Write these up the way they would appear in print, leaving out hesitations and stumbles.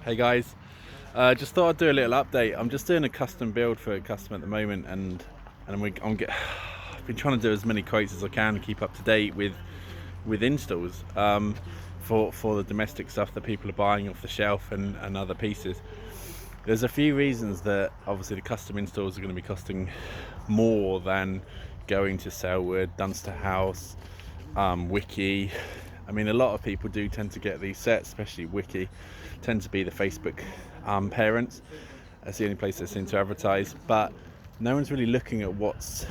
Hey guys, just thought I'd do a little update. I'm just doing a custom build for a customer at the moment, and I've been trying to do as many quotes as I can to keep up to date with installs for the domestic stuff that people are buying off the shelf and other pieces. There's a few reasons that obviously the custom installs are going to be costing more than going to Selwood, Dunster House, Wiki. I mean, a lot of people do tend to get these sets, especially Wiki, tend to be the Facebook parents. That's the only place they seem to advertise, but no one's really looking at what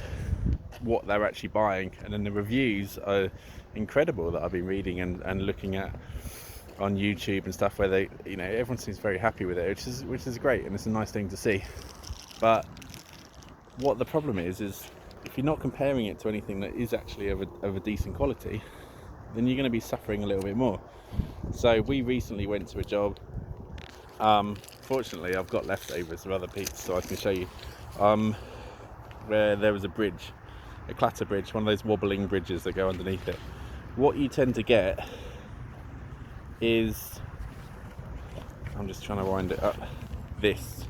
they're actually buying. And then the reviews are incredible that I've been reading and looking at on YouTube and stuff, where they, everyone seems very happy with it, which is great, and it's a nice thing to see. But what the problem is if you're not comparing it to anything that is actually of a decent quality, then you're going to be suffering a little bit more. So we recently went to a job. Fortunately, I've got leftovers of other pieces, so I can show you, where there was a bridge, a clatter bridge, one of those wobbling bridges that go underneath it. What you tend to get is, I'm just trying to wind it up, this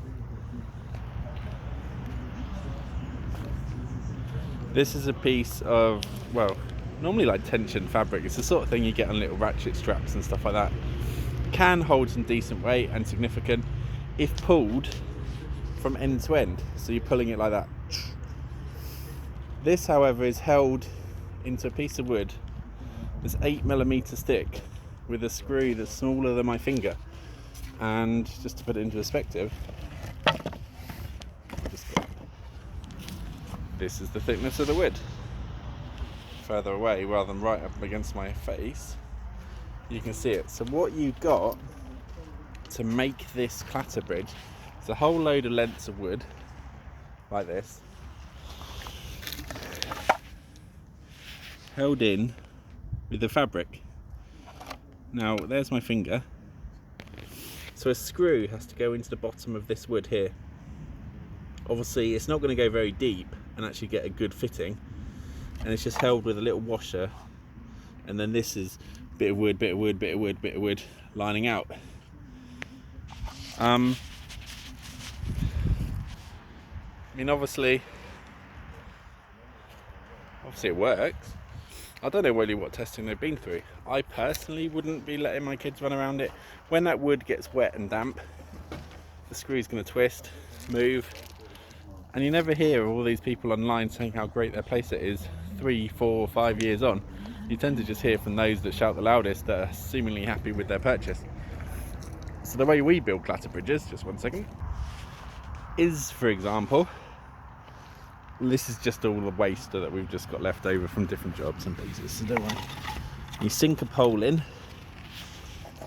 is a piece of, well, normally like tension fabric. It's the sort of thing you get on little ratchet straps and stuff like that. Can hold some decent weight and significant if pulled from end to end, so you're pulling it like that. This, however, is held into a piece of wood that's 8mm thick with a screw that's smaller than my finger. And just to put it into perspective, this is the thickness of the wood. Further away, rather than right up against my face, you can see it. So what you've got to make this clatter bridge is a whole load of lengths of wood like this, held in with the fabric. Now there's my finger, so a screw has to go into the bottom of this wood here. Obviously it's not going to go very deep and actually get a good fitting, and it's just held with a little washer, and then this is bit of wood, bit of wood, bit of wood, bit of wood lining out. I mean, obviously it works. I don't know really what testing they've been through. I personally wouldn't be letting my kids run around it. When that wood gets wet and damp, the screw's going to twist, move, and you never hear all these people online saying how great their playset is 3, 4, 5 years on. You tend to just hear from those that shout the loudest, that are seemingly happy with their purchase. So the way we build clatter bridges, just one second, is, for example, this is just all the waste that we've just got left over from different jobs and pieces. So don't worry. You sink a pole in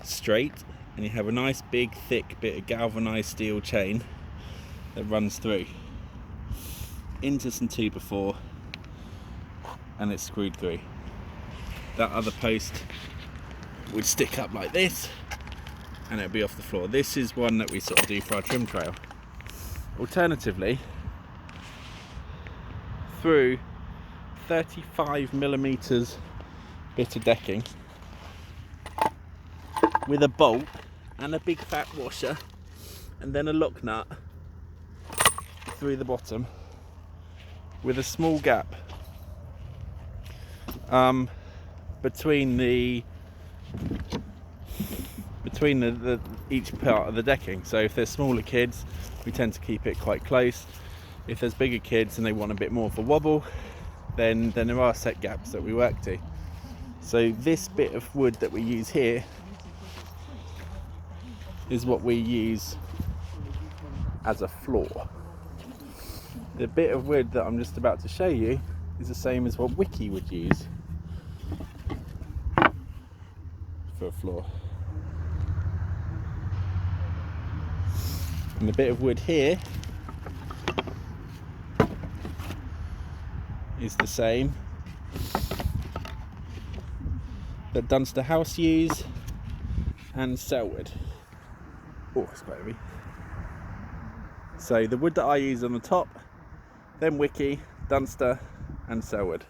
straight, and you have a nice big thick bit of galvanized steel chain that runs through into some 2x4, and it's screwed through. That other post would stick up like this, and it'd be off the floor. This is one that we sort of do for our trim trail. Alternatively, through 35mm bit of decking with a bolt and a big fat washer, and then a lock nut through the bottom with a small gap between the each part of the decking. So if there's smaller kids, we tend to keep it quite close. If there's bigger kids and they want a bit more for wobble, then there are set gaps that we work to. So this bit of wood that we use here is what we use as a floor. The bit of wood that I'm just about to show you is the same as what Wiki would use for a floor. And the bit of wood here is the same that Dunster House use and Selwood. Oh, it's quite heavy. So the wood that I use on the top, then Wiki, Dunster and Selwood.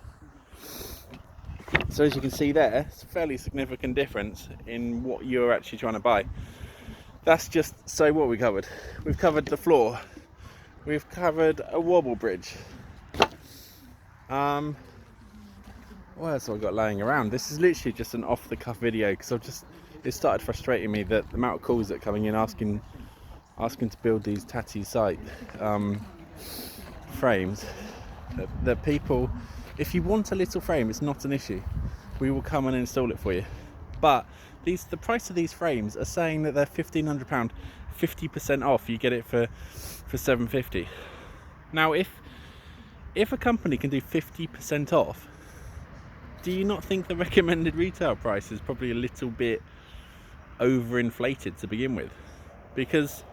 So as you can see there, it's a fairly significant difference in what you're actually trying to buy. That's just, so what we covered? We've covered the floor. We've covered a wobble bridge. What else have I got laying around? This is literally just an off-the-cuff video because it started frustrating me that the amount of calls that are coming in asking to build these tatty site frames. That people, if you want a little frame, it's not an issue. We will come and install it for you. But the price of these frames are saying that they're £1,500, 50% off. You get it for £750. Now, if a company can do 50% off, do you not think the recommended retail price is probably a little bit overinflated to begin with? Because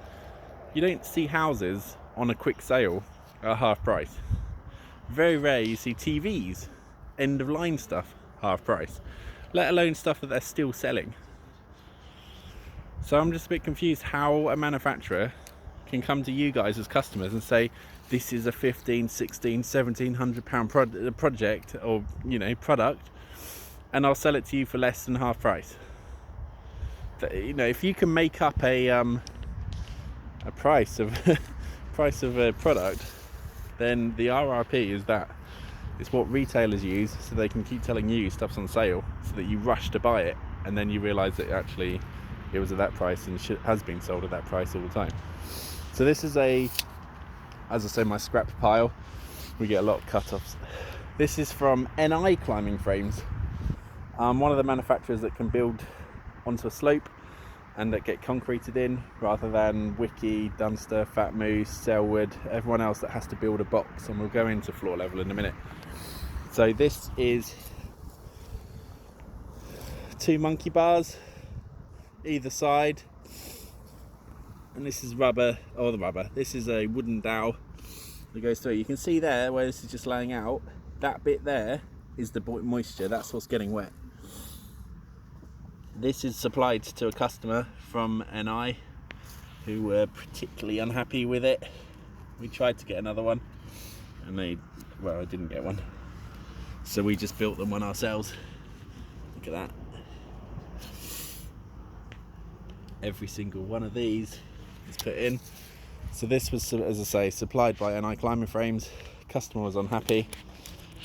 you don't see houses on a quick sale at half price. Very rare you see TVs, end of line stuff, half price, let alone stuff that they're still selling. So I'm just a bit confused how a manufacturer can come to you guys as customers and say this is a £1,500, £1,600, £1,700 project, or product, and I'll sell it to you for less than half price. If you can make up a price of a product, then the RRP is that. It's what retailers use so they can keep telling you stuff's on sale, so that you rush to buy it, and then you realise that actually it was at that price and has been sold at that price all the time. So this is as I say, my scrap pile. We get a lot of cut-offs. This is from NI climbing frames. One of the manufacturers that can build onto a slope and that get concreted in, rather than Wiki, Dunster, Fat Moose, Selwood, everyone else that has to build a box, and we'll go into floor level in a minute. So this is 2 monkey bars either side, and this is rubber. This is a wooden dowel that goes through. You can see there where this is just laying out, that bit there is the moisture, that's what's getting wet. This is supplied to a customer from NI who were particularly unhappy with it. We tried to get another one and I didn't get one. So we just built them one ourselves. Look at that. Every single one of these is put in. So this was, as I say, supplied by NI climbing frames. Customer was unhappy.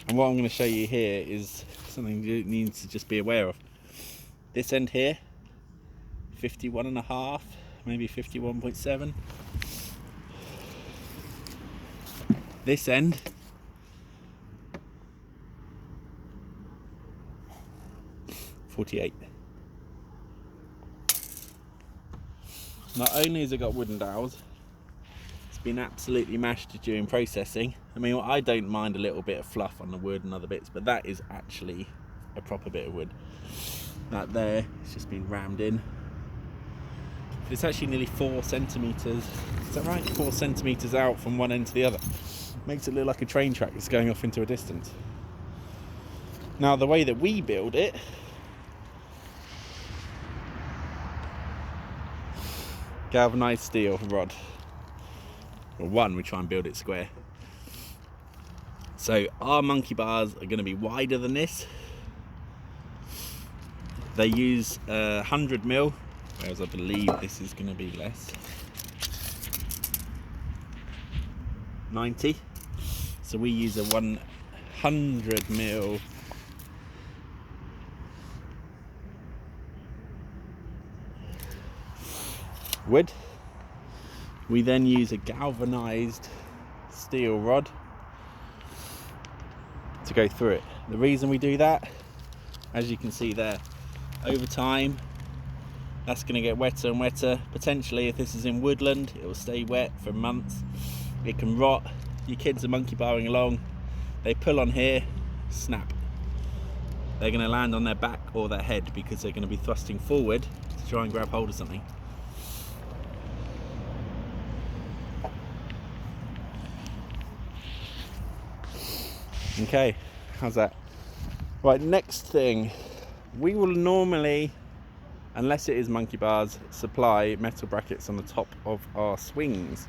And what I'm going to show you here is something you need to just be aware of. This end here, 51.5, maybe 51.7. This end, 48. Not only has it got wooden dowels, it's been absolutely mashed during processing. I mean, I don't mind a little bit of fluff on the wood and other bits, but that is actually a proper bit of wood. That there, it's just been rammed in. It's actually nearly 4 centimetres. Is that right? 4 centimetres out from one end to the other. Makes it look like a train track that's going off into a distance. Now, the way that we build it, galvanised steel rod. Well, we try and build it square. So our monkey bars are going to be wider than this. They use 100mm, whereas I believe this is going to be less. 90. So we use a 100mm wood. We then use a galvanized steel rod to go through it. The reason we do that, as you can see there, over time that's going to get wetter and wetter. Potentially, if this is in woodland, it will stay wet for months. It can rot. Your kids are monkey barring along, they pull on here, snap. They're going to land on their back or their head because they're going to be thrusting forward to try and grab hold of something. Okay, how's that? Right, next thing. We will normally, unless it is monkey bars, supply metal brackets on the top of our swings.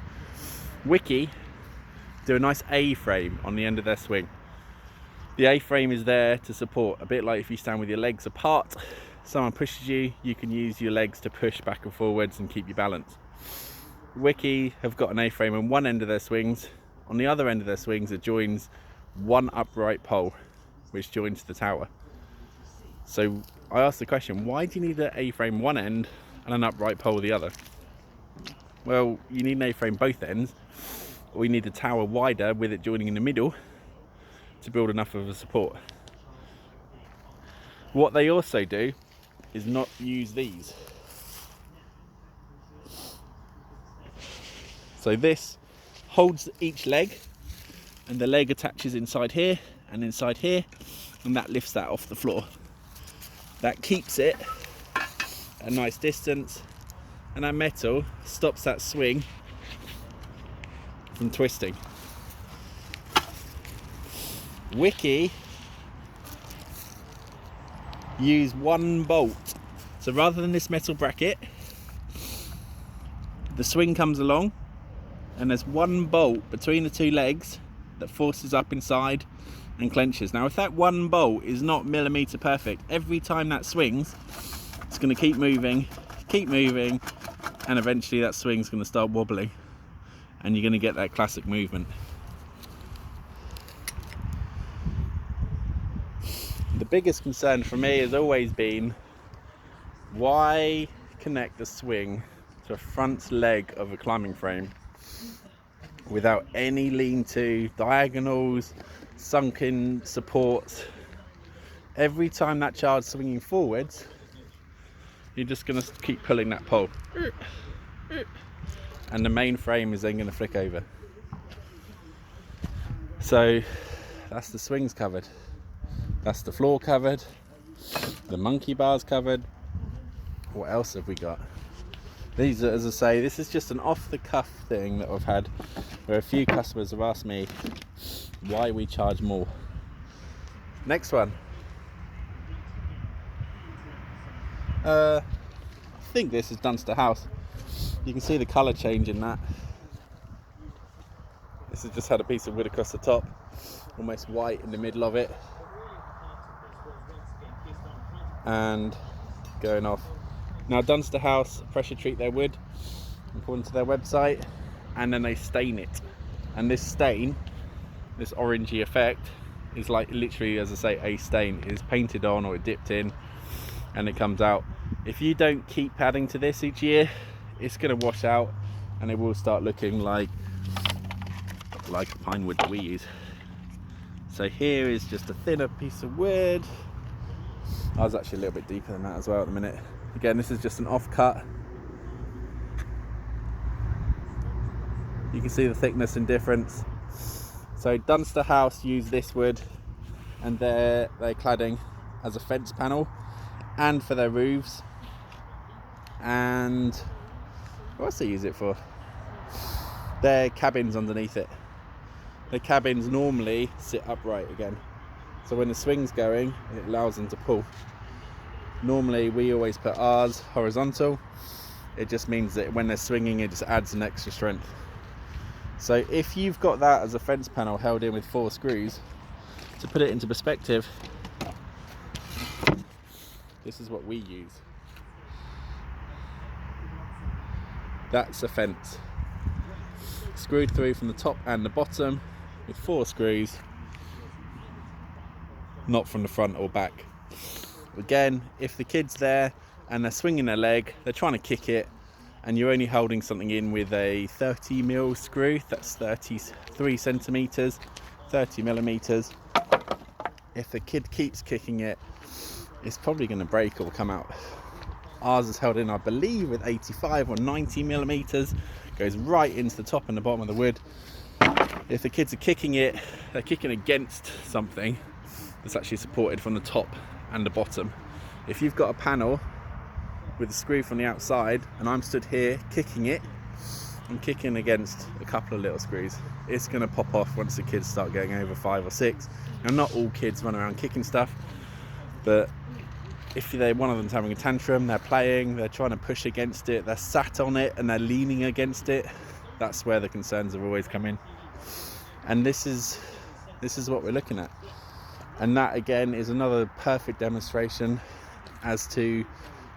Wiki do a nice A-frame on the end of their swing. The A-frame is there to support, a bit like if you stand with your legs apart, someone pushes you, you can use your legs to push back and forwards and keep your balance. Wiki have got an A-frame on one end of their swings. On the other end of their swings, it joins one upright pole, which joins the tower. So I asked the question, why do you need an A-frame one end and an upright pole the other? Well, you need an A-frame both ends, or you need the tower wider with it joining in the middle to build enough of a support. What they also do is not use these. So this holds each leg, and the leg attaches inside here and inside here, and that lifts that off the floor. That keeps it at a nice distance, and that metal stops that swing from twisting. Wiki use one bolt. So rather than this metal bracket, the swing comes along and there's one bolt between the two legs that forces up inside and clenches. Now if that one bolt is not millimeter perfect, every time that swings, it's going to keep moving, and eventually that swing's going to start wobbling and you're going to get that classic movement. The biggest concern for me has always been, why connect the swing to a front leg of a climbing frame without any lean-to, diagonals, sunken supports? Every time that child's swinging forwards, you're just going to keep pulling that pole, and the main frame is then going to flick over. So that's the swings covered, that's the floor covered, the monkey bars covered. What else have we got? These are, as I say, this is just an off-the-cuff thing that I've had where a few customers have asked me why we charge more. Next one. I think this is Dunster House. You can see the colour change in that. This has just had a piece of wood across the top, almost white in the middle of it, and going off. Now Dunster House pressure treat their wood according to their website, and then they stain it, and this stain, this orangey effect, is like literally, as I say, a stain. It is painted on or dipped in and it comes out. If you don't keep adding to this each year, it's going to wash out and it will start looking like pine wood that we use. So here is just a thinner piece of wood. I was actually a little bit deeper than that as well at the minute. Again, this is just an off-cut. You can see the thickness and difference. So Dunster House use this wood, and they're cladding as a fence panel and for their roofs. And what else do they use it for? Their cabins underneath it. The cabins normally sit upright again, so when the swing's going, it allows them to pull. Normally we always put ours horizontal. It just means that when they're swinging, it just adds an extra strength. So if you've got that as a fence panel held in with 4 screws, to put it into perspective, this is what we use. That's a fence, screwed through from the top and the bottom with 4 screws, not from the front or back. Again, if the kid's there and they're swinging their leg, they're trying to kick it, and you're only holding something in with a 30mm screw, that's 33 centimeters, 30 millimeters. If the kid keeps kicking it, it's probably going to break or come out. Ours is held in, I believe, with 85 or 90 millimeters, goes right into the top and the bottom of the wood. If the kids are kicking it, they're kicking against something that's actually supported from the top and the bottom. If you've got a panel with a screw from the outside and I'm stood here kicking it, I'm kicking against a couple of little screws. It's going to pop off once the kids start getting over 5 or 6. Now, not all kids run around kicking stuff, but if one of them's having a tantrum, they're playing, they're trying to push against it, they're sat on it and they're leaning against it, that's where the concerns have always come in. And this is what we're looking at. And that again is another perfect demonstration as to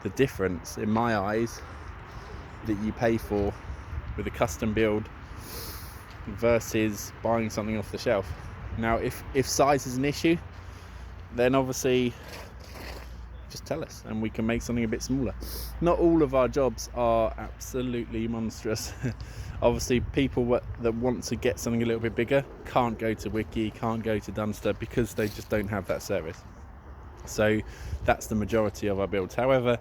the difference, in my eyes, that you pay for with a custom build versus buying something off the shelf. Now, if size is an issue, then obviously just tell us and we can make something a bit smaller. Not all of our jobs are absolutely monstrous. Obviously, people that want to get something a little bit bigger can't go to Wiki, can't go to Dunster, because they just don't have that service. So that's the majority of our builds. However,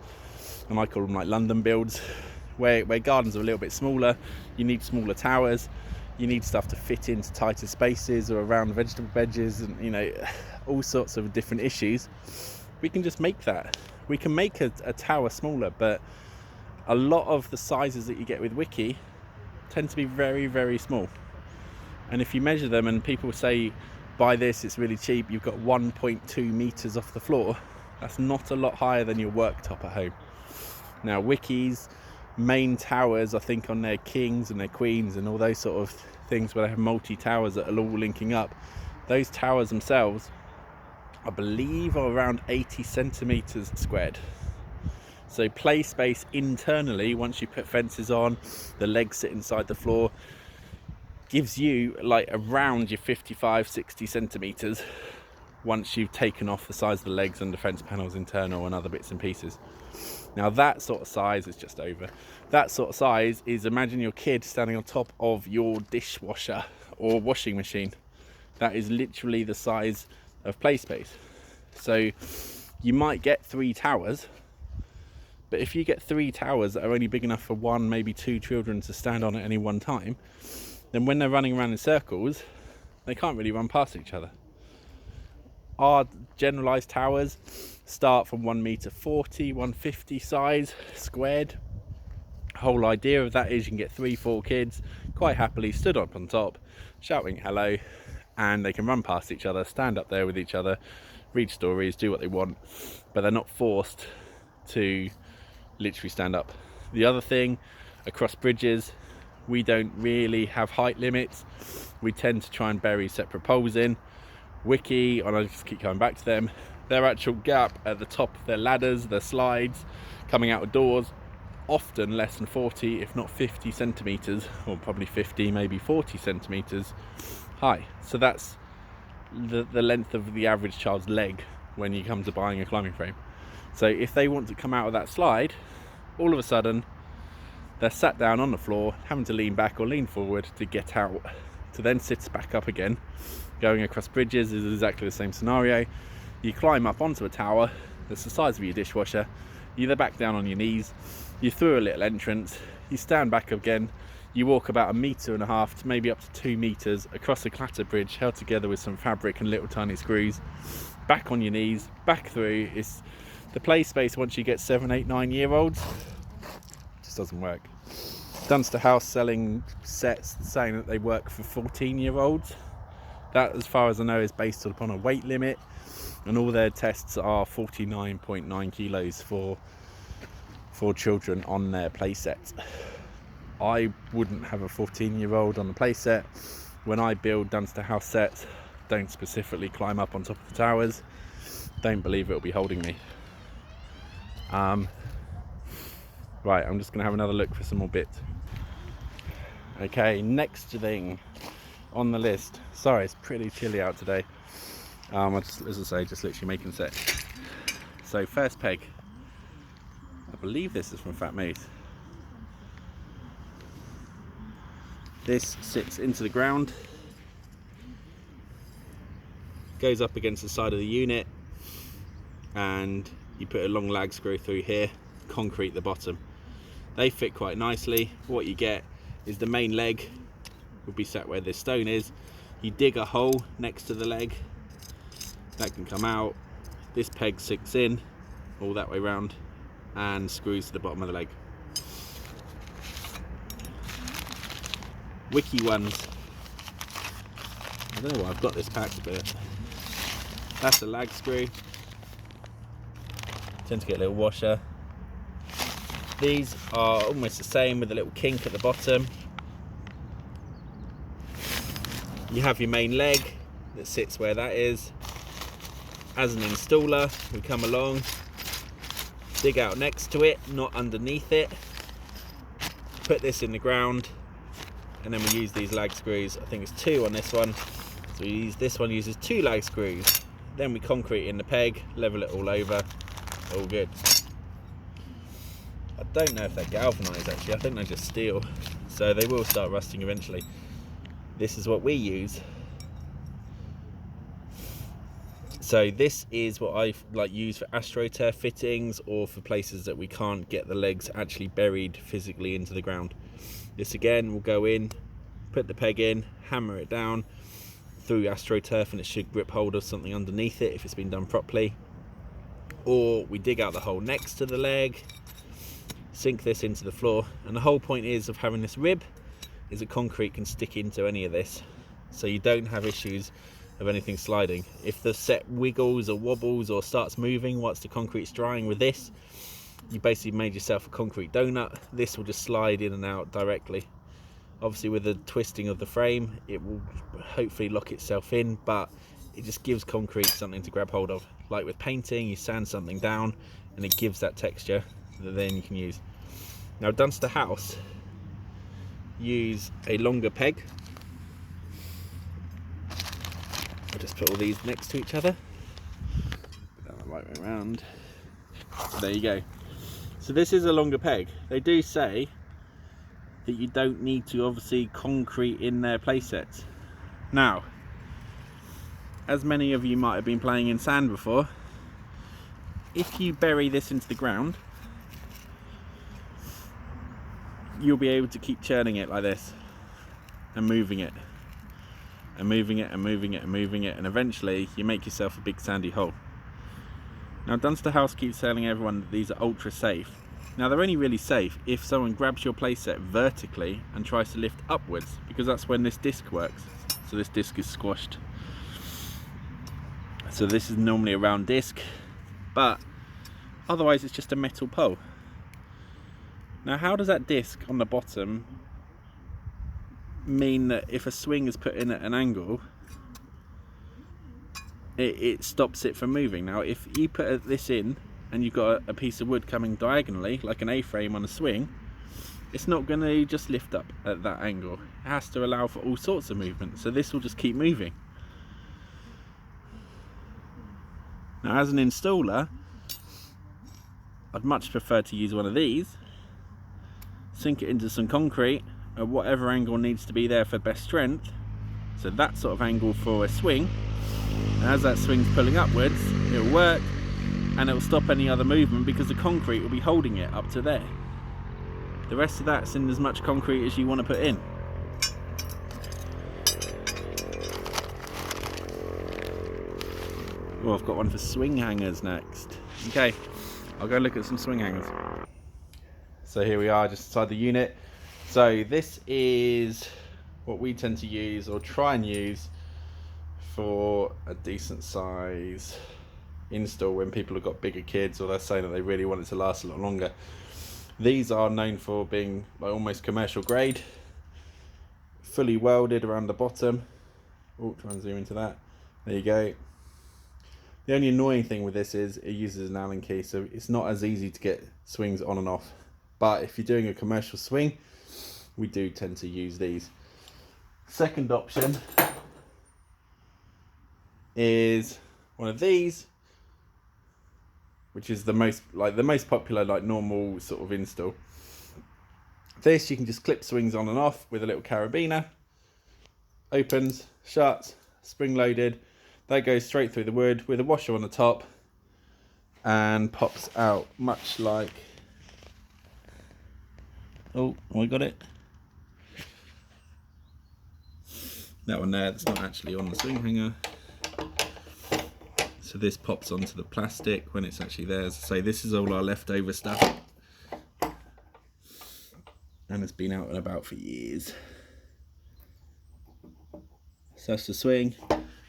and I call them like London builds, where gardens are a little bit smaller, you need smaller towers, you need stuff to fit into tighter spaces or around vegetable beds, and you know, all sorts of different issues. We can just make that. We can make a tower smaller, but a lot of the sizes that you get with Wiki tend to be very, very small. And if you measure them and people say, buy this, it's really cheap, you've got 1.2 meters off the floor, that's not a lot higher than your worktop at home. Now, Wiki's main towers, I think, on their kings and their queens and all those sort of things where they have multi-towers that are all linking up, those towers themselves, I believe, are around 80 centimeters squared. So play space internally, once you put fences on, the legs sit inside the floor, gives you like around your 55-60 centimeters once you've taken off the size of the legs and the fence panels internal and other bits and pieces. Now that sort of size is just over. That sort of size is, imagine your kid standing on top of your dishwasher or washing machine. That is literally the size of play space. So you might get 3 towers, but if you get 3 towers that are only big enough for 1, maybe 2 children to stand on at any one time, then when they're running around in circles, they can't really run past each other. Our generalized towers start from 1.40 meter, 150 size squared. Whole idea of that is you can get 3-4 kids quite happily stood up on top, shouting hello, and they can run past each other, stand up there with each other, read stories, do what they want, but they're not forced to literally stand up. The other thing, across bridges, we don't really have height limits. We tend to try and bury separate poles in. Wiki, and I just keep coming back to them, their actual gap at the top of their ladders, their slides, coming out of doors, often less than 40, if not 50 centimeters, or probably 50, maybe 40 centimeters high. So that's the length of the average child's leg when you come to buying a climbing frame. So if they want to come out of that slide, all of a sudden they're sat down on the floor, having to lean back or lean forward to get out, to then sit back up again. Going across bridges is exactly the same scenario. You climb up onto a tower that's the size of your dishwasher, you then back down on your knees, you through a little entrance, you stand back again, you walk about 1.5 meters to maybe up to 2 meters across a clatter bridge held together with some fabric and little tiny screws, back on your knees, back through. It's the play space once you get 7, 8, 9-year-olds, just doesn't work. Dunster House selling sets saying that they work for 14-year-olds. That, as far as I know, is based upon a weight limit, and all their tests are 49.9 kilos for children on their play set. I wouldn't have a 14-year-old on the play set. When I build Dunster House sets, don't specifically climb up on top of the towers. Don't believe it'll be holding me. Right, I'm just going to have another look for some more bits. Okay, next thing on the list. Sorry, it's pretty chilly out today. As I say, just literally making sets. So first peg, I believe this is from Fat Moose. This sits into the ground, goes up against the side of the unit, and you put a long lag screw through here, concrete the bottom. They fit quite nicely. What you get is the main leg would be set where this stone is. You dig a hole next to the leg, that can come out. This peg sinks in all that way round and screws to the bottom of the leg. Wiki ones, I don't know why I've got this packed, but that's a lag screw. Tend to get a little washer. These are almost the same with a little kink at the bottom. You have your main leg that sits where that is. As an installer, we come along, dig out next to it, not underneath it, put this in the ground, and then we use these lag screws. I think it's 2 on this one, so we use this one uses 2 lag screws. Then we concrete in the peg, level it all over, all good. I don't know if they're galvanised actually, I think they're just steel, so they will start rusting eventually. This is what we use. So this is what I use for AstroTurf fittings, or for places that we can't get the legs actually buried physically into the ground. This again will go in, put the peg in, hammer it down through AstroTurf, and it should grip hold of something underneath it if it's been done properly. Or we dig out the hole next to the leg, sink this into the floor, and the whole point is of having this rib is that concrete can stick into any of this, so you don't have issues of anything sliding. If the set wiggles or wobbles or starts moving whilst the concrete's drying with this, you basically made yourself a concrete donut. This will just slide in and out directly. Obviously with the twisting of the frame, it will hopefully lock itself in, but it just gives concrete something to grab hold of. Like with painting, you sand something down and it gives that texture that then you can use. Now Dunster House use a longer peg. I'll just put all these next to each other. Put that the right way around. There you go. So this is a longer peg. They do say that you don't need to obviously concrete in their playsets. Now, as many of you might have been playing in sand before, if you bury this into the ground, you'll be able to keep churning it like this and moving it and moving it and moving it and moving it, and eventually you make yourself a big sandy hole. Now Dunster House keeps telling everyone that these are ultra safe. Now they're only really safe if someone grabs your playset vertically and tries to lift upwards, because that's when this disc works. So this disc is squashed. So this is normally a round disc, but otherwise it's just a metal pole. Now how does that disc on the bottom mean that if a swing is put in at an angle, it stops it from moving? Now if you put this in and you've got a piece of wood coming diagonally like an A-frame on a swing, it's not going to just lift up at that angle. It has to allow for all sorts of movement, so this will just keep moving. Now as an installer, I'd much prefer to use one of these, sink it into some concrete at whatever angle needs to be there for best strength, so that sort of angle for a swing, and as that swing's pulling upwards, it'll work and it'll stop any other movement because the concrete will be holding it up to there. The rest of that's in as much concrete as you want to put in. Oh, I've got one for swing hangers next. Okay, I'll go look at some swing hangers. So here we are, just inside the unit. So this is what we tend to use, or try and use, for a decent size install when people have got bigger kids, or they're saying that they really want it to last a lot longer. These are known for being like almost commercial grade, fully welded around the bottom. Oh, try and zoom into that. There you go. The only annoying thing with this is it uses an Allen key, so it's not as easy to get swings on and off. But if you're doing a commercial swing, we do tend to use these. Second option is one of these, which is the most popular normal sort of install. This you can just clip swings on and off with a little carabiner. Opens, shuts, spring loaded. That goes straight through the wood with a washer on the top and pops out, much like, oh, I got it. That one there, that's not actually on the swing hanger. So this pops onto the plastic when it's actually there. As I say, this is all our leftover stuff, and it's been out and about for years. So that's the swing.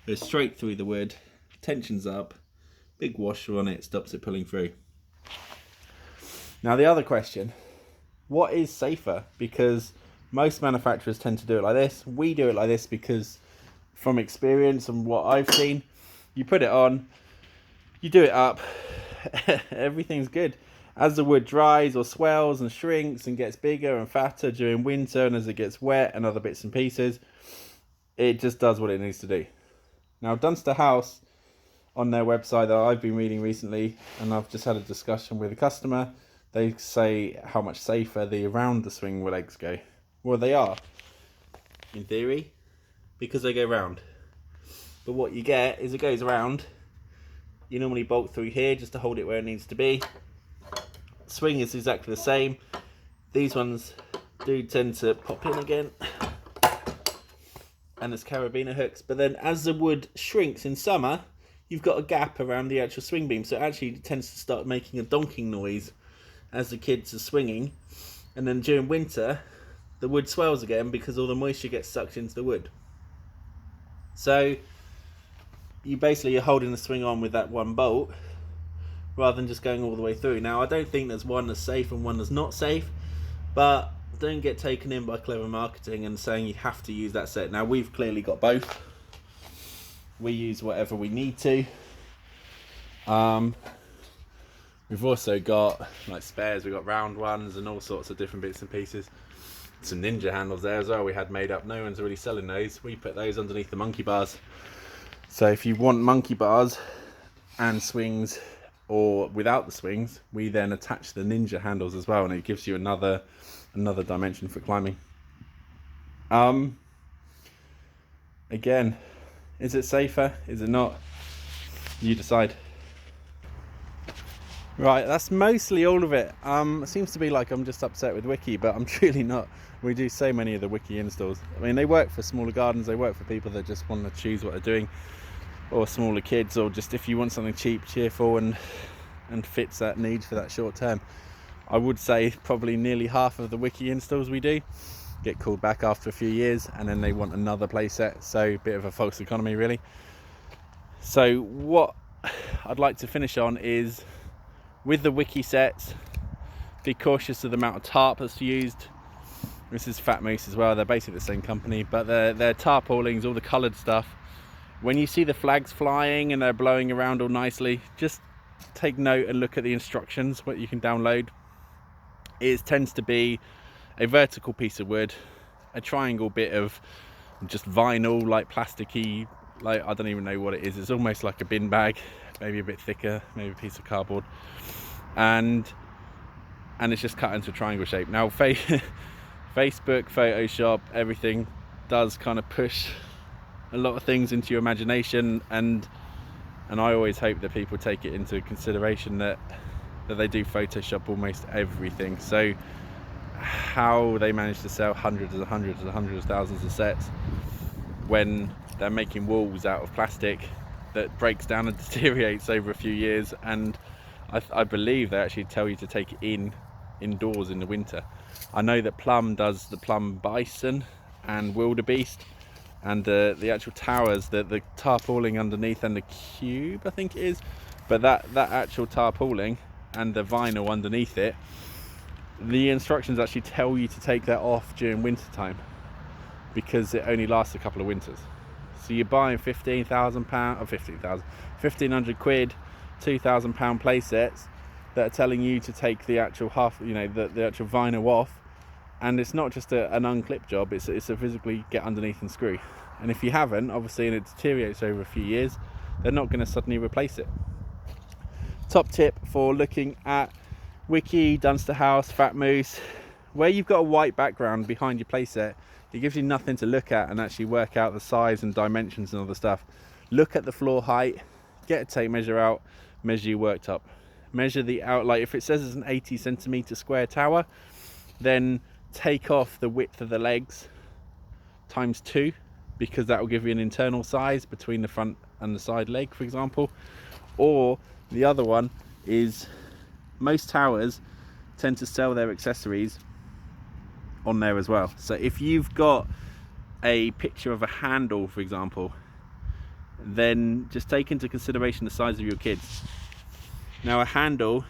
Goes straight through the wood, tension's up, big washer on it, stops it pulling through. Now the other question, what is safer? Because most manufacturers tend to do it like this. We do it like this because from experience and what I've seen, you put it on, you do it up, everything's good. As the wood dries or swells and shrinks and gets bigger and fatter during winter, and as it gets wet and other bits and pieces, it just does what it needs to do. Now, Dunster House, on their website that I've been reading recently, and I've just had a discussion with a customer, they say how much safer the around the swing legs go. Well, they are, in theory, because they go round. But what you get is it goes around. You normally bolt through here just to hold it where it needs to be. Swing is exactly the same. These ones do tend to pop in again, and there's carabiner hooks. But then as the wood shrinks in summer, you've got a gap around the actual swing beam, so it actually tends to start making a donking noise as the kids are swinging. And then during winter, the wood swells again because all the moisture gets sucked into the wood. So you basically are holding the swing on with that one bolt rather than just going all the way through. Now, I don't think there's one that's safe and one that's not safe, but don't get taken in by clever marketing and saying you have to use that set. Now, we've clearly got both. We use whatever we need to. We've also got like spares. We've got round ones and all sorts of different bits and pieces. Some ninja handles there as well we had made up. No one's really selling those. We put those underneath the monkey bars. So if you want monkey bars and swings, or without the swings, we then attach the ninja handles as well, and it gives you another dimension for climbing. Again, is it safer? Is it not? You decide. Right, that's mostly all of it. It seems to be like I'm just upset with Wiki, but I'm truly not. We do so many of the Wiki installs. I mean, they work for smaller gardens, they work for people that just want to choose what they're doing, or smaller kids, or just if you want something cheap, cheerful, and fits that need for that short term. I would say probably nearly half of the Wiki installs we do get called back after a few years, and then they want another playset, so a bit of a false economy really. So what I'd like to finish on is, with the Wiki sets, be cautious of the amount of tarp that's used. This is Fat Moose as well, they're basically the same company, but they're tarpaulings, all the coloured stuff. When you see the flags flying and they're blowing around all nicely, just take note and look at the instructions, what you can download. It tends to be a vertical piece of wood, a triangle bit of just vinyl, like plasticky, like I don't even know what it is. It's almost like a bin bag, maybe a bit thicker, maybe a piece of cardboard, and it's just cut into a triangle shape. Now Facebook, Photoshop, everything does kind of push a lot of things into your imagination, and I always hope that people take it into consideration that they do Photoshop almost everything. So how they manage to sell hundreds and hundreds and hundreds of thousands of sets when they're making walls out of plastic that breaks down and deteriorates over a few years, and I believe they actually tell you to take it indoors in the winter. I know that Plum does the Plum Bison and Wildebeest, and the actual towers, the tarpauling underneath, and the cube I think it is, but that actual tarpauling and the vinyl underneath it, the instructions actually tell you to take that off during winter time because it only lasts a couple of winters. So you're buying £15,000 or 1,500 quid, £2,000 play sets that are telling you to take the actual the actual vinyl off, and it's not just an unclip job, it's a physically get underneath and screw. And if you haven't, obviously, and it deteriorates over a few years, they're not going to suddenly replace it. Top tip for looking at Wiki, Dunster House, Fat Moose, where you've got a white background behind your playset, it gives you nothing to look at and actually work out the size and dimensions and all the stuff. Look at the floor height, get a tape measure out, measure your worktop, measure the like if it says it's an 80 centimeter square tower, then take off the width of the legs times 2, because that will give you an internal size between the front and the side leg, for example. Or the other one is, most towers tend to sell their accessories on there as well. So if you've got a picture of a handle, for example, then just take into consideration the size of your kids. Now a handle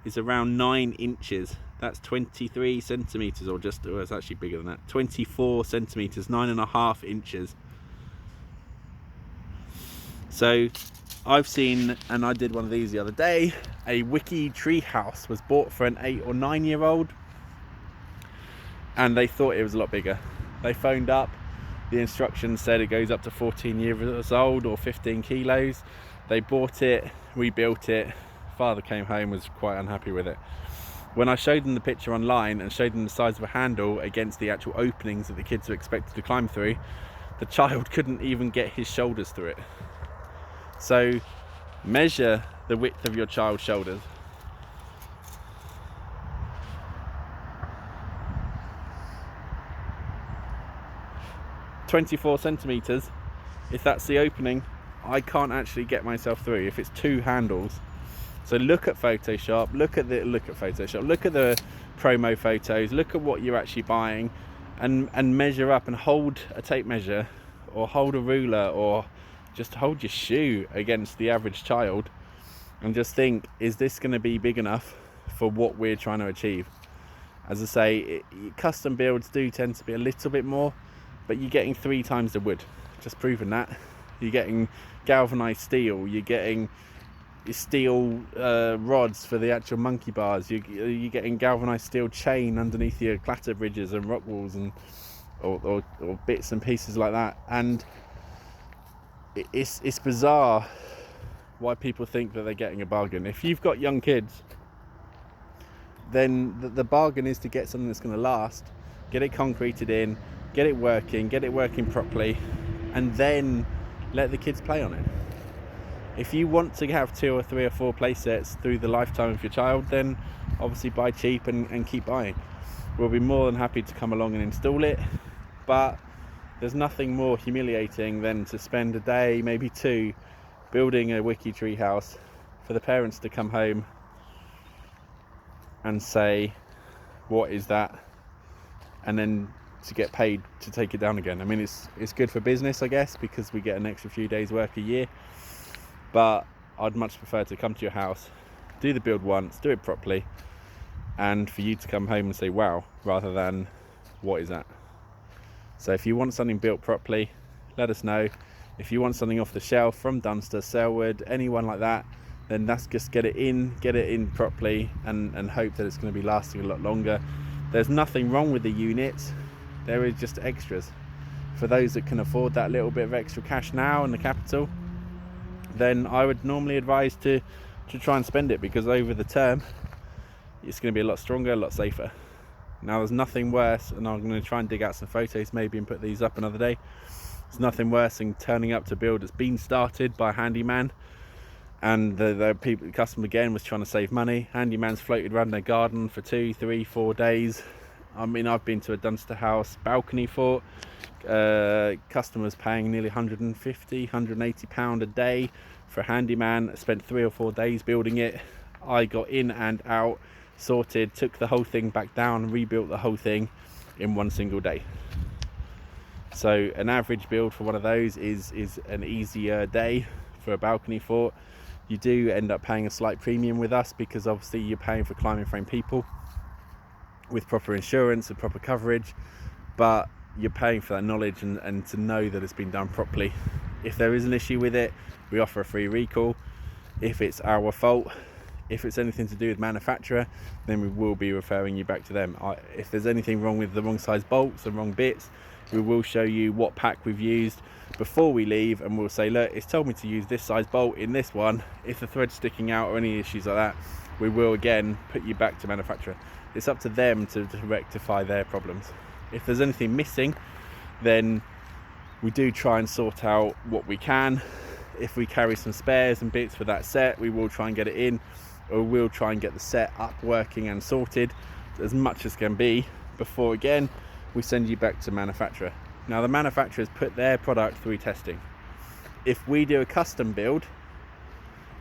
is around 9 inches. That's 23 centimeters, or it's actually bigger than that, 24 centimeters, 9.5 inches. So I've seen, and I did one of these the other day, a wiki tree house was bought for an 8 or 9 year old, and they thought it was a lot bigger. They phoned up, the instructions said it goes up to 14 years old or 15 kilos. They bought it, we built it. Father came home, was quite unhappy with it. When I showed them the picture online and showed them the size of a handle against the actual openings that the kids were expected to climb through, the child couldn't even get his shoulders through it. So measure the width of your child's shoulders. "24 centimeters, if that's the opening, I can't actually get myself through if it's 2 handles. So look at Photoshop, look at the promo photos, look at what you're actually buying, and measure up and hold a tape measure or hold a ruler or just hold your shoe against the average child and just think, is this going to be big enough for what we're trying to achieve? As I say, custom builds do tend to be a little bit more, but you're getting 3 times the wood, just proving that. You're getting galvanized steel, you're getting steel rods for the actual monkey bars, you're getting galvanized steel chain underneath your clatter bridges and rock walls and or bits and pieces like that. And it's bizarre why people think that they're getting a bargain. If you've got young kids, then the bargain is to get something that's going to last, get it concreted in, get it working properly, and then let the kids play on it. If you want to have 2 or 3 or 4 play sets through the lifetime of your child, then obviously buy cheap and keep buying. We'll be more than happy to come along and install it, but there's nothing more humiliating than to spend a day, maybe 2, building a wiki tree house for the parents to come home and say, what is that? And then to get paid to take it down again. I mean, it's good for business, I guess, because we get an extra few days work a year, but I'd much prefer to come to your house, do the build once, do it properly, and for you to come home and say wow, rather than what is that? So if you want something built properly, let us know. If you want something off the shelf from Dunster, Selwood, anyone like that, then that's just get it in properly and hope that it's going to be lasting a lot longer. There's nothing wrong with the units, there is just extras. For those that can afford that little bit of extra cash now and the capital, then I would normally advise to try and spend it, because over the term it's going to be a lot stronger, a lot safer. Now there's nothing worse, and I'm going to try and dig out some photos maybe and put these up another day. There's nothing worse than turning up to build that's been started by a handyman, and the customer again was trying to save money. Handyman's floated around their garden for 2, 3, 4 days. I mean, I've been to a Dunster house balcony fort, customers paying nearly £150, £180 a day for a handyman. I spent 3 or 4 days building it. I got in and out, sorted, took the whole thing back down, rebuilt the whole thing in 1 single day. So an average build for one of those is an easier day for a balcony fort. You do end up paying a slight premium with us, because obviously you're paying for climbing frame people with proper insurance and proper coverage, but you're paying for that knowledge and to know that it's been done properly. If there is an issue with it, we offer a free recall. If it's our fault, if it's anything to do with manufacturer, then we will be referring you back to them. If there's anything wrong with the wrong size bolts and wrong bits, we will show you what pack we've used before we leave, and we'll say, look, it's told me to use this size bolt in this one. If the thread's sticking out or any issues like that, we will again put you back to manufacturer. It's up to them to rectify their problems. If there's anything missing, then we do try and sort out what we can. If we carry some spares and bits for that set, we will try and get it in, or we'll try and get the set up working and sorted as much as can be before again we send you back to manufacturer. Now the manufacturers put their product through testing. If we do a custom build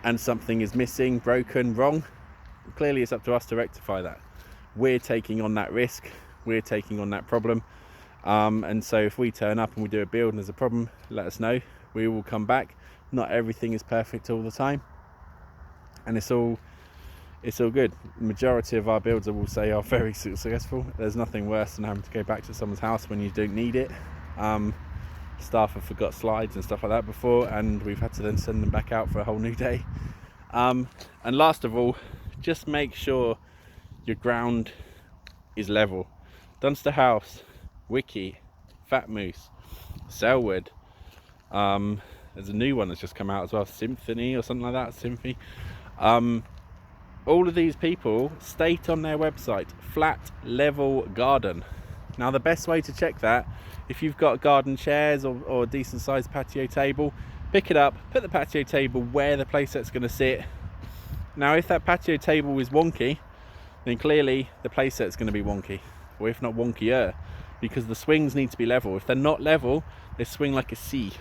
and something is missing, broken, wrong, clearly it's up to us to rectify that. We're taking on that risk, we're taking on that problem, and so if we turn up and we do a build and there's a problem, let us know. We will come back. Not everything is perfect all the time, and it's all good. The majority of our builds, I will say, are very successful. There's nothing worse than having to go back to someone's house when you don't need it. staff have forgot slides and stuff like that before, and we've had to then send them back out for a whole new day. And last of all, just make sure your ground is level. Dunster House, Wiki, Fat Moose, Selwood, there's a new one that's just come out as well, Symphony or something like that, Symphony. All of these people state on their website, flat level garden. Now the best way to check that, if you've got garden chairs or a decent sized patio table, pick it up, put the patio table where the playset's going to sit. Now if that patio table is wonky, then clearly the playset's going to be wonky, or if not wonkier, because the swings need to be level. If they're not level, they swing like a C.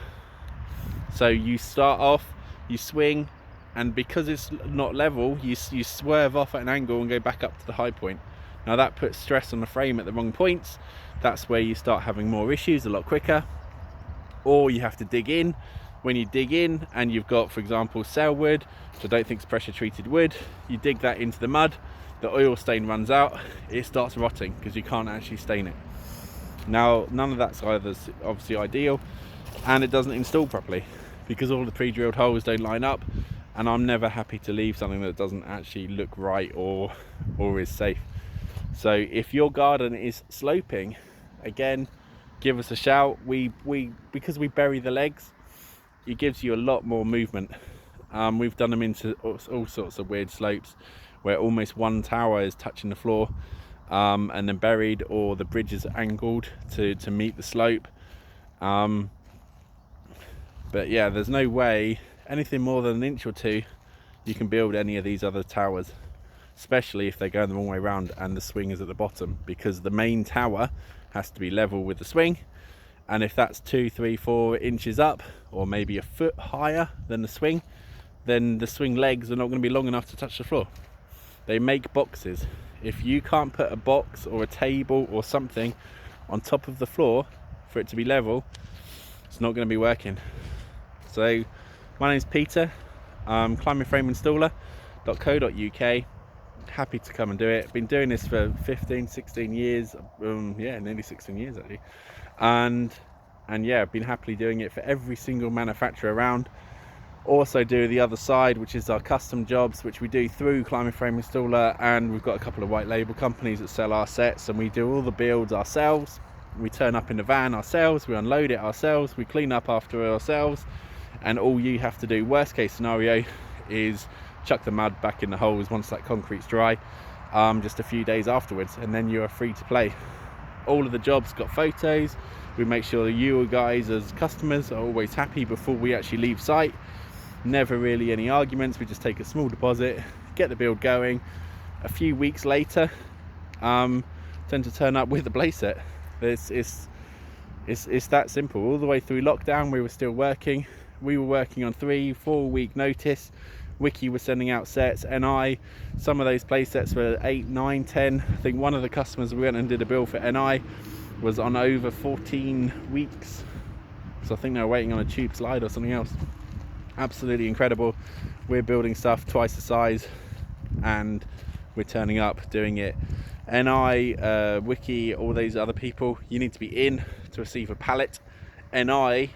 So you start off, you swing, and because it's not level, you swerve off at an angle and go back up to the high point. Now that puts stress on the frame at the wrong points. That's where you start having more issues a lot quicker. Or you have to dig in. When you dig in and you've got, for example, Selwood, which I don't think is pressure treated wood, you dig that into the mud, the oil stain runs out, it starts rotting because you can't actually stain it. Now none of that's either obviously ideal, and it doesn't install properly because all the pre-drilled holes don't line up, and I'm never happy to leave something that doesn't actually look right or is safe. So if your garden is sloping, again, give us a shout. Because we bury the legs, it gives you a lot more movement. We've done them into all sorts of weird slopes where almost one tower is touching the floor, and then buried, or the bridge is angled to meet the slope. But yeah, there's no way anything more than an inch or two you can build any of these other towers, especially if they're going the wrong way around and the swing is at the bottom, because the main tower has to be level with the swing. And if that's 2, 3, 4 inches up, or maybe a foot higher than the swing, then the swing legs are not going to be long enough to touch the floor. They make boxes. If you can't put a box or a table or something on top of the floor for it to be level, it's not going to be working. So my name's Peter, climbingframeinstaller.co.uk. Happy to come and do it. Been doing this for 15, 16 years, yeah, nearly 16 years actually. And yeah, I've been happily doing it for every single manufacturer around. Also do the other side, which is our custom jobs, which we do through Climbing Frame Installer, and we've got a couple of white label companies that sell our sets, and we do all the builds ourselves. We turn up in the van ourselves, we unload it ourselves, we clean up after ourselves, and all you have to do, worst case scenario, is chuck the mud back in the holes once that concrete's dry, just a few days afterwards, and then you are free to play. All of the jobs got photos. We make sure you guys as customers are always happy before we actually leave site. Never really any arguments. We just take a small deposit, get the build going. A few weeks later, tend to turn up with the playset. It's that simple. All the way through lockdown, we were still working. We were working on 3-4 week notice. Wiki was sending out sets, some of those play sets were 8, 9, 10. I think one of the customers we went and did a bill for NI was on over 14 weeks. So I think they were waiting on a tube slide or something else. Absolutely incredible. We're building stuff twice the size and we're turning up doing it. NI, Wiki, all those other people, you need to be in to receive a pallet. NI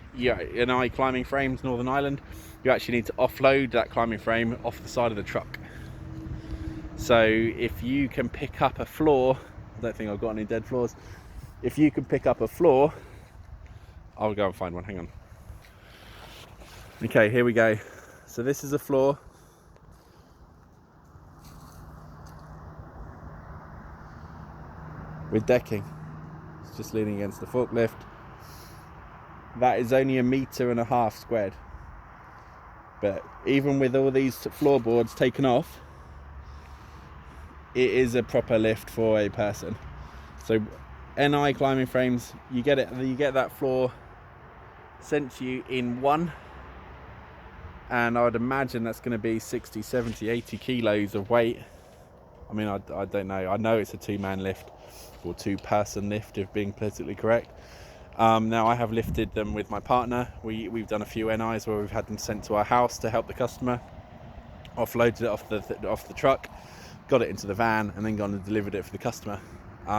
climbing frames, Northern Ireland, you actually need to offload that climbing frame off the side of the truck. So if you can pick up a floor, I don't think I've got any dead floors. If you can pick up a floor, I'll go and find one, hang on. Okay, here we go. So this is a floor. With decking. It's just leaning against the forklift. That is only 1.5 meters squared. But even with all these floorboards taken off, it is a proper lift for a person. So NI climbing frames, you get that floor sent to you in one, and I would imagine that's going to be 60, 70, 80 kilos of weight. I mean, I don't know. I know it's a 2-man lift, or 2-person lift, if being politically correct. Now I have lifted them with my partner. We've done a few NIs where we've had them sent to our house to help the customer, offloaded it off the truck, got it into the van, and then gone and delivered it for the customer,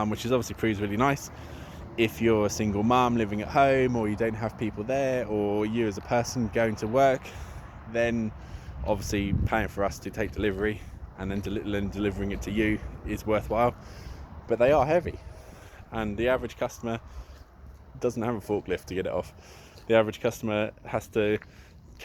which is obviously proves really nice. if you're a single mum living at home, or you don't have people there, or you as a person going to work, then obviously paying for us to take delivery and then delivering it to you is worthwhile. But they are heavy, and the average customer doesn't have a forklift to get it off. The average customer has to